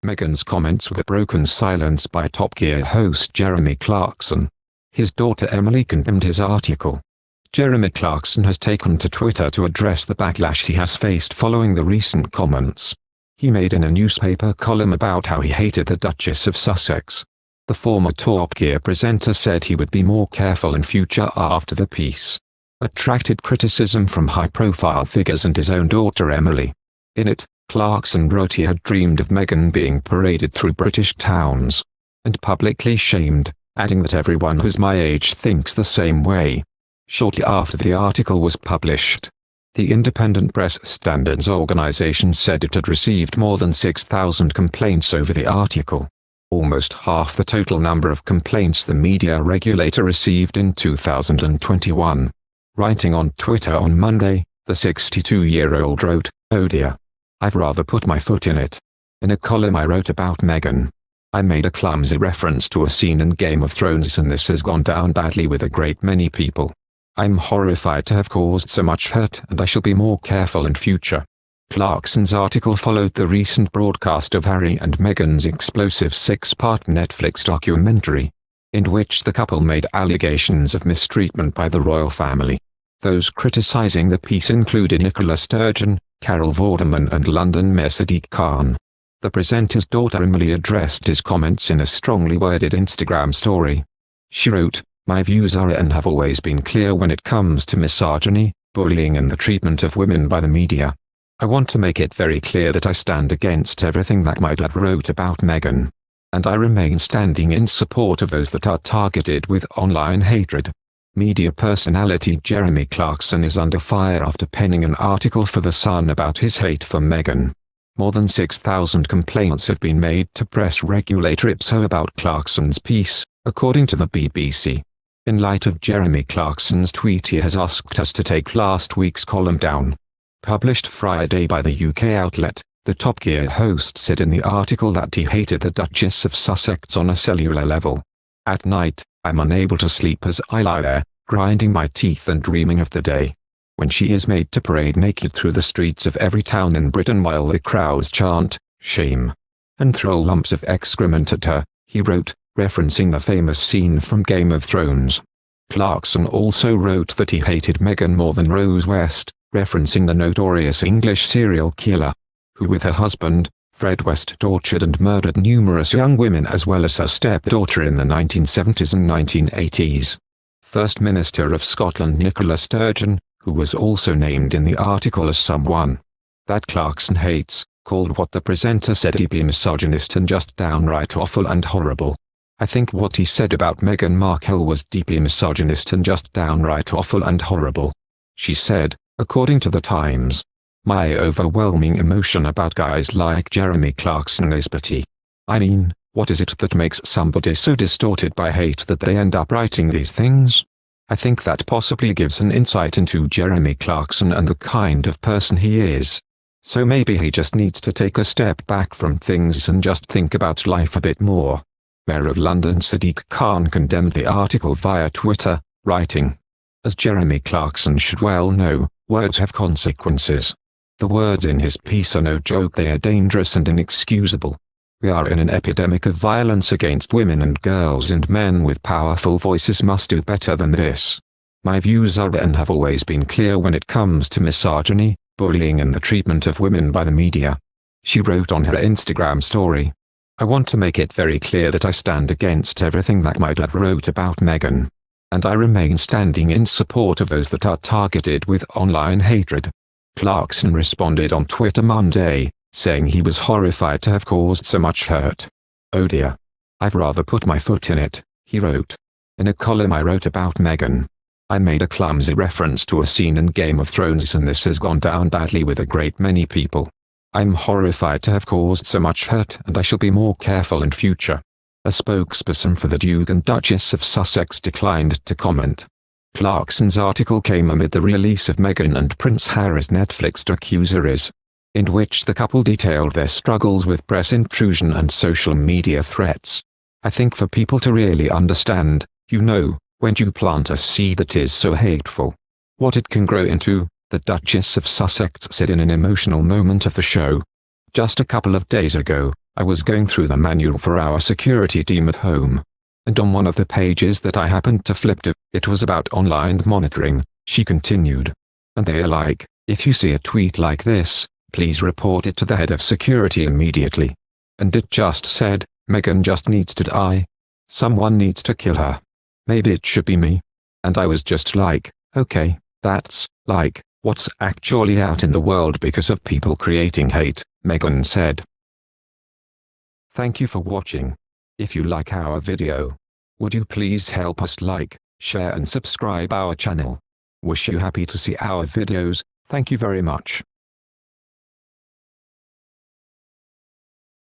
Meghan's comments were broken silence by Top Gear host Jeremy Clarkson. His daughter Emily condemned his article. Jeremy Clarkson has taken to Twitter to address the backlash he has faced following the recent comments. He made in a newspaper column about how he hated the Duchess of Sussex. The former Top Gear presenter said he would be more careful in future after the piece attracted criticism from high-profile figures and his own daughter Emily. In it, Clarkson wrote he had dreamed of Meghan being paraded through British towns and publicly shamed, adding that everyone who's my age thinks the same way. Shortly after the article was published, the Independent Press Standards Organization said it had received more than 6,000 complaints over the article, almost half the total number of complaints the media regulator received in 2021. Writing on Twitter on Monday, the 62-year-old wrote, "Oh dear. I've rather put my foot in it. In a column I wrote about Meghan, I made a clumsy reference to a scene in Game of Thrones and this has gone down badly with a great many people. I'm horrified to have caused so much hurt and I shall be more careful in future." Clarkson's article followed the recent broadcast of Harry and Meghan's explosive 6-part Netflix documentary, in which the couple made allegations of mistreatment by the royal family. Those criticizing the piece included Nicola Sturgeon, Carol Vorderman and London Mayor Sadiq Khan. The presenter's daughter Emily addressed his comments in a strongly worded Instagram story. She wrote, "My views are and have always been clear when it comes to misogyny, bullying and the treatment of women by the media. I want to make it very clear that I stand against everything that my dad wrote about Meghan. And I remain standing in support of those that are targeted with online hatred." Media personality Jeremy Clarkson is under fire after penning an article for The Sun about his hate for Meghan. More than 6,000 complaints have been made to press regulator Ipso about Clarkson's piece, according to the BBC. In light of Jeremy Clarkson's tweet, he has asked us to take last week's column down. Published Friday by the UK outlet, the Top Gear host said in the article that he hated the Duchess of Sussex on a cellular level. "At night, I'm unable to sleep as I lie there, grinding my teeth and dreaming of the day when she is made to parade naked through the streets of every town in Britain while the crowds chant, 'Shame,' and throw lumps of excrement at her," he wrote, referencing the famous scene from Game of Thrones. Clarkson also wrote that he hated Meghan more than Rose West, referencing the notorious English serial killer, who with her husband, Fred West, tortured and murdered numerous young women as well as her stepdaughter in the 1970s and 1980s. First Minister of Scotland Nicola Sturgeon, who was also named in the article as someone that Clarkson hates, called what the presenter said to be misogynist and just downright awful and horrible. "I think what he said about Meghan Markle was deeply misogynist and just downright awful and horrible," she said, according to The Times. "My overwhelming emotion about guys like Jeremy Clarkson is pity. I mean, what is it that makes somebody so distorted by hate that they end up writing these things? I think that possibly gives an insight into Jeremy Clarkson and the kind of person he is. So maybe he just needs to take a step back from things and just think about life a bit more." Mayor of London Sadiq Khan condemned the article via Twitter, writing, "As Jeremy Clarkson should well know, words have consequences. The words in his piece are no joke, they are dangerous and inexcusable. We are in an epidemic of violence against women and girls and men with powerful voices must do better than this. My views are and have always been clear when it comes to misogyny, bullying and the treatment of women by the media," she wrote on her Instagram story. "I want to make it very clear that I stand against everything that my dad wrote about Meghan. And I remain standing in support of those that are targeted with online hatred." Clarkson responded on Twitter Monday, saying he was horrified to have caused so much hurt. "Oh dear. I've rather put my foot in it," he wrote. "In a column I wrote about Meghan, I made a clumsy reference to a scene in Game of Thrones and this has gone down badly with a great many people. I'm horrified to have caused so much hurt and I shall be more careful in future." A spokesperson for the Duke and Duchess of Sussex declined to comment. Clarkson's article came amid the release of Meghan and Prince Harry's Netflix docuseries, in which the couple detailed their struggles with press intrusion and social media threats. "I think for people to really understand, when you plant a seed that is so hateful, what it can grow into," the Duchess of Sussex said in an emotional moment of the show. "Just a couple of days ago, I was going through the manual for our security team at home. And on one of the pages that I happened to flip to, it was about online monitoring," she continued. "And they are like, if you see a tweet like this, please report it to the head of security immediately. And it just said, Meghan just needs to die. Someone needs to kill her. Maybe it should be me." And I was just like, okay, that's, like, what's actually out in the world because of people creating hate, Meghan said. Thank you for watching. If you like our video, would you please help us like, share and subscribe our channel. Wish you happy to see our videos. Thank you very much.